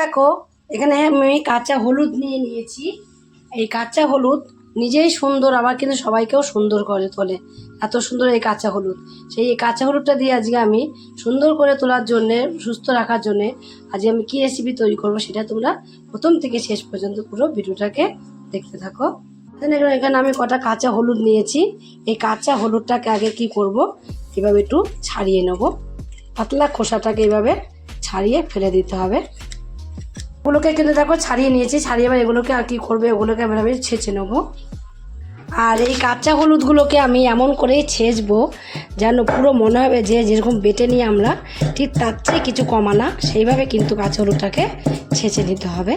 দেখো এখানে আমি কাঁচা হলুদ নিয়ে নিয়েছি। এই কাঁচা হলুদ নিজেই সুন্দর, আবার কিন্তু সবাইকেও সুন্দর করে তোলে। এত সুন্দর এই কাঁচা হলুদ। সেই কাঁচা হলুদটা দিয়ে আজকে আমি সুন্দর করে তোলার জন্যে, সুস্থ রাখার জন্যে আজকে আমি কী রেসিপি তৈরি করবো সেটা তোমরা প্রথম থেকে শেষ পর্যন্ত পুরো ভিডিওটাকে দেখতে থাকো। এখানে আমি কটা কাঁচা হলুদ নিয়েছি। এই কাঁচা হলুদটাকে আগে কি করব, এভাবে একটু ছাড়িয়ে নেব। পাতলা খোসাটাকে এভাবে ছাড়িয়ে ফেলে দিতে হবে। এগুলোকে কিন্তু দেখো ছাড়িয়ে নিয়েছি। ছাড়িয়ে এবার এগুলোকে আর কী করবে, এগুলোকে এভাবে ছেঁচে নেবো। আর এই কাঁচা হলুদগুলোকে আমি এমন করেই ছেঁচবো যেন পুরো মনে হবে যে যেরকম বেটে নিয়ে আমরা ঠিক তার চেয়ে কিছু কমানা, সেইভাবে কিন্তু কাঁচা হলুদটাকে ছেঁচে নিতে হবে।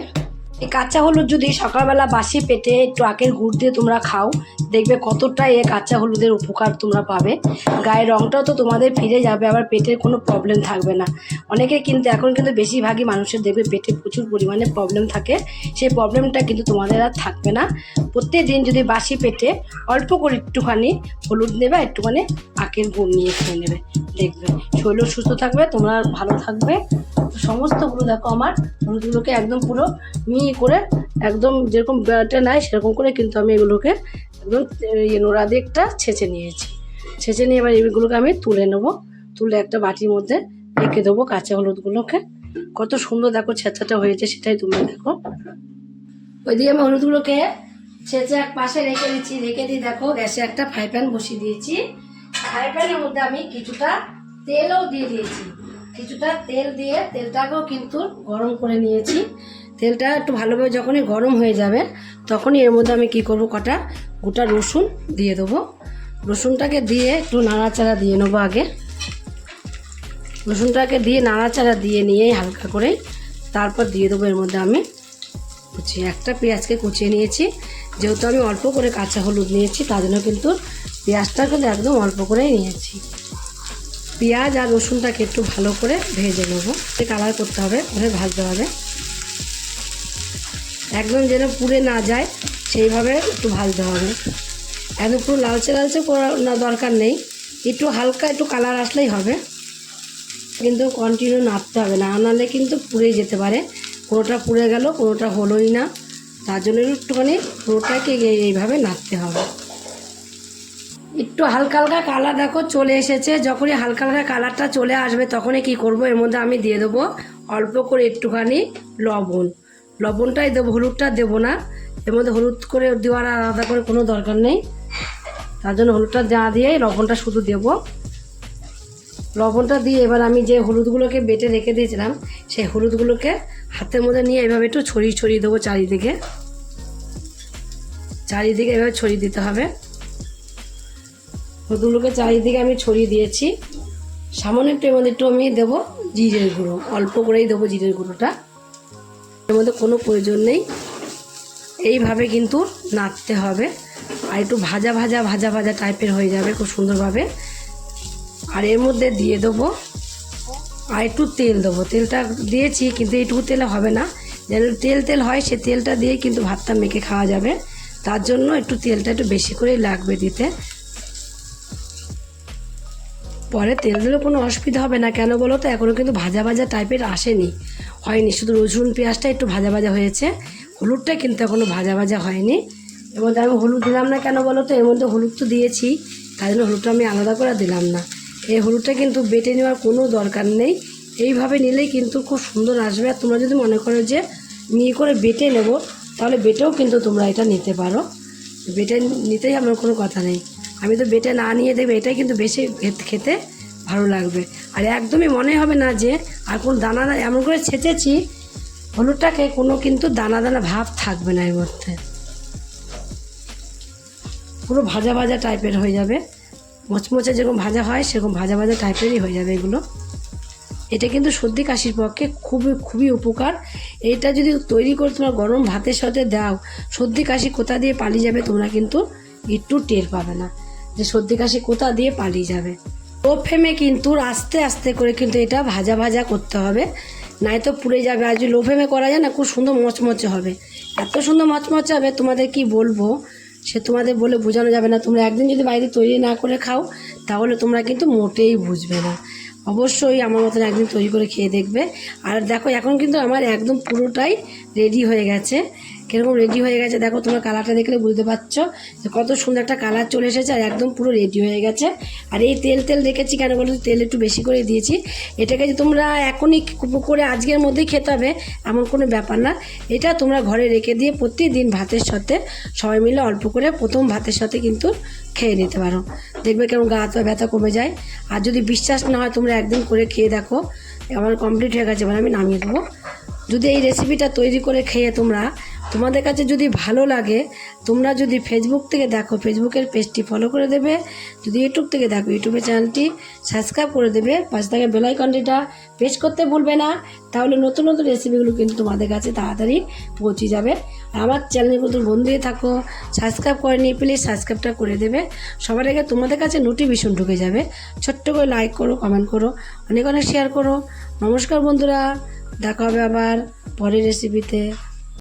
এই কাঁচা হলুদ যদি সকালবেলা বাসি পেটে একটু আখের গুড় দিয়ে তোমরা খাও, দেখবে কতটা এই কাঁচা হলুদের উপকার তোমরা পাবে। গায়ের রঙটাও তো তোমাদের ফিরে যাবে, আবার পেটের কোনো প্রবলেম থাকবে না। অনেকে কিন্তু এখন কিন্তু বেশিরভাগই মানুষের দেখবে পেটে প্রচুর পরিমাণে প্রবলেম থাকে, সেই প্রবলেমটা কিন্তু তোমাদের আর থাকবে না। প্রত্যেক দিন যদি বাসি পেটে অল্প করে একটুখানি হলুদ নেবে, একটুখানি আখের গুড় নিয়ে খেয়ে নেবে, দেখবে শরীর সুস্থ থাকবে, তোমরা ভালো থাকবে। সমস্তগুলো দেখো আমার হলুদগুলোকে একদম পুরো মিহি করে একদম যেরকম বেটে নেয় সেরকম করে কিন্তু আমি এগুলোকে একদম নোড়া দিয়ে একটা ছেঁচে নিয়েছি। ছেঁচে নিয়ে এবার এগুলোকে আমি তুলে নেবো। তুলে একটা বাটির মধ্যে রেখে দেবো কাঁচা হলুদগুলোকে। কত সুন্দর দেখো ছেঁচাটা হয়েছে, সেটাই তোমরা দেখো। ওইদিকে আমি হলুদগুলোকে ছেঁচে এক পাশে রেখে দিচ্ছি। রেখে দিয়ে দেখো গ্যাসে একটা ফ্রাই প্যান বসিয়ে দিয়েছি। ফ্রাই প্যানের মধ্যে আমি কিছুটা তেলও দিয়ে দিয়েছি। কিছুটা তেল দিয়ে তেলটাকেও কিন্তু গরম করে নিয়েছি। তেলটা একটু ভালোভাবে যখনই গরম হয়ে যাবে তখনই এর মধ্যে আমি কি করব, কটা গোটা রসুন দিয়ে দেবো। রসুনটাকে দিয়ে একটু নাড়াচাড়া দিয়ে নেবো আগে। রসুনটাকে দিয়ে নাড়াচাড়া দিয়ে নিয়ে হালকা করে তারপর দিয়ে দেবো এর মধ্যে আমি একটা পেঁয়াজকে কুচিয়ে নিয়েছি। যেহেতু আমি অল্প করে কাঁচা হলুদ নিয়েছি তার জন্য কিন্তু পেঁয়াজটা কিন্তু একদম অল্প করেই নিয়েছি। পেঁয়াজ আর রসুনটাকে একটু ভালো করে ভেজে নেবো, কালার করতে হবে, ভাজতে হবে, একদম যেন পুড়ে না যায় সেইভাবে একটু ভাজতে হবে। একদম পুরো লালচে লালচে না দরকার নেই, একটু হালকা একটু কালার আসলেই হবে। কিন্তু কন্টিনিউ নাড়তে হবে, না নাড়লে কিন্তু পুড়ে যেতে পারে। কোনোটা পুড়ে গেল, কোনোটা হলোই না, তার জন্য একটুখানি পুরোটাকে এইভাবে নাড়তে হবে। একটু হালকা হালকা কালার দেখো চলে এসেছে। যখনই হালকা হালকা কালারটা চলে আসবে তখনই কি করব, এর মধ্যে আমি দিয়ে দেবো অল্প করে একটুখানি লবণ। লবণটাই দেবো, হলুদটা দেবো না। এর মধ্যে হলুদ করে দেওয়ার আলাদা করে কোনো দরকার নেই, তার জন্য হলুদটা যা দিয়ে লবণটা শুধু দেবো। লবণটা দিয়ে এবার আমি যে হলুদগুলোকে বেটে রেখে দিয়েছিলাম সেই হলুদগুলোকে হাতের মধ্যে নিয়ে এভাবে একটু ছড়িয়ে ছড়িয়ে দেবো চারিদিকে। চারিদিকে এভাবে ছড়িয়ে দিতে হবে। হলুদগুলোকে চারিদিকে আমি ছড়িয়ে দিয়েছি। সামান্য একটু এর মধ্যে একটু আমি দেবো জিরের গুঁড়ো, অল্প করেই দেবো জিরের গুঁড়োটা, এর মধ্যে কোনো প্রয়োজন নেই। এইভাবে কিন্তু নাড়তে হবে, আর একটু ভাজা ভাজা ভাজা ভাজা টাইপের হয়ে যাবে খুব সুন্দরভাবে। আর এর মধ্যে দিয়ে দেবো আর একটু তেল দেবো। তেলটা দিয়েছি কিন্তু এইটুকু তেলে হবে না, যেন তেল তেল হয় সে তেলটা দিয়ে কিন্তু ভাতটা মেখে খাওয়া যাবে, তার জন্য একটু তেলটা একটু বেশি করেই লাগবে দিতে। পরে তেল দিলে কোনো অসুবিধা হবে না, কেন বলো তো এখনও কিন্তু ভাজা ভাজা টাইপের আসেনি, হয়নি, শুধু রসুন পেঁয়াজটা একটু ভাজা ভাজা হয়েছে, হলুদটা কিন্তু এখনও ভাজা ভাজা হয়নি। এর মধ্যে আমি হলুদ দিলাম না কেন বলো তো, এর মধ্যে হলুদ তো দিয়েছি, তাই জন্য হলুদটা আমি আলাদা করে দিলাম না। এই হলুদটা কিন্তু বেটে নেওয়ার কোনো দরকার নেই, এইভাবে নিলেই কিন্তু খুব সুন্দর আসবে। আর তোমরা যদি মনে করো যে মিহি করে বেটে নেব, তাহলে বেটেও কিন্তু তোমরা এটা নিতে পারো, বেটে নিতেই আমার কোনো কথা নেই। আমি তো বেটে না নিয়ে দেবে, এটাই কিন্তু বেশি খেতে ভালো লাগবে। আর একদমই মনে হবে না যে আর কোনো দানা, এমন করে ছেঁচেছি হলুদটাকে, কোনো কিন্তু দানা দানা ভাব থাকবে না এর মধ্যে, পুরো ভাজা ভাজা টাইপের হয়ে যাবে। মচমচে যেরকম ভাজা হয় সেরকম ভাজা ভাজা টাইপেরই হয়ে যাবে এগুলো। এটা কিন্তু সর্দি কাশির পক্ষে খুবই খুবই উপকার। এটা যদি তৈরি করে তোমরা গরম ভাতের সাথে দাও, সর্দি কাশি কোথা দিয়ে পালিয়ে যাবে তোমরা কিন্তু একটু টের পাবে না যে সর্দি কাশি কোথা দিয়ে পালিয়ে যাবে। লো ফ্লেমে কিন্তু আস্তে আস্তে করে কিন্তু এটা ভাজা ভাজা করতে হবে, নয়তো পুড়ে যাবে। আর যদি লো ফ্লেমে করা যায় না, খুব সুন্দর মচমচে হবে, এত সুন্দর মচমচে হবে তোমাদের কি বলবো, সে তোমাদের বলে বোঝানো যাবে না। তোমরা একদিন যদি বাইরে তৈরি না করে খাও তাহলে তোমরা কিন্তু মোটেই বুঝবে না। অবশ্যই আমার মতন একদিন তৈরি করে খেয়ে দেখবে। আর দেখো এখন কিন্তু আমার একদম পুরোটাই রেডি হয়ে গেছে। কীরকম রেডি হয়ে গেছে দেখো, তোমরা কালারটা দেখলে বুঝতে পারছো যে কত সুন্দর একটা কালার চলে এসেছে আর একদম পুরো রেডি হয়ে গেছে। আর এই তেল রেখেছি কেন বলো, তেল একটু বেশি করে দিয়েছি। এটাকে যে তোমরা এখনই করে আজকের মধ্যেই খেতে হবে এমন কোনো ব্যাপার না। এটা তোমরা ঘরে রেখে দিয়ে প্রতিদিন ভাতের সাথে সবাই মিলে অল্প করে প্রথম ভাতের সাথে কিন্তু খেয়ে নিতে পারো। দেখবে কেমন গা হাত পা ব্যথা কমে যায়। আর যদি বিশ্বাস না হয় তোমরা একদিন করে খেয়ে দেখো। আমার কমপ্লিট হয়ে গেছে, এবার আমি নামিয়ে দেবো। যদি এই রেসিপিটা তৈরি করে খেয়ে তোমাদের কাছে যদি ভালো লাগে, তোমরা যদি ফেসবুক থেকে দেখো ফেসবুকের পেজটি ফলো করে দেবে, যদি ইউটিউব থেকে দেখো ইউটিউবের চ্যানেলটি সাবস্ক্রাইব করে দেবে, পাশে থাকা বেল আইকনটিটা প্রেস করতে ভুলবে না। তাহলে নতুন নতুন রেসিপিগুলো কিন্তু তোমাদের কাছে তাড়াতাড়ি পৌঁছে যাবে। আর আমার চ্যানেলে নতুন বন্ধু হয়ে থাকো, সাবস্ক্রাইব করেনি প্লিজ সাবস্ক্রাইবটা করে দেবে। সবার আগে তোমাদের কাছে নোটিফিকেশন ঢুকে যাবে। ছোট্ট করে লাইক করো, কমেন্ট করো, অনেক অনেক শেয়ার করো। নমস্কার বন্ধুরা, দেখা হবে আবার পরের রেসিপিতে।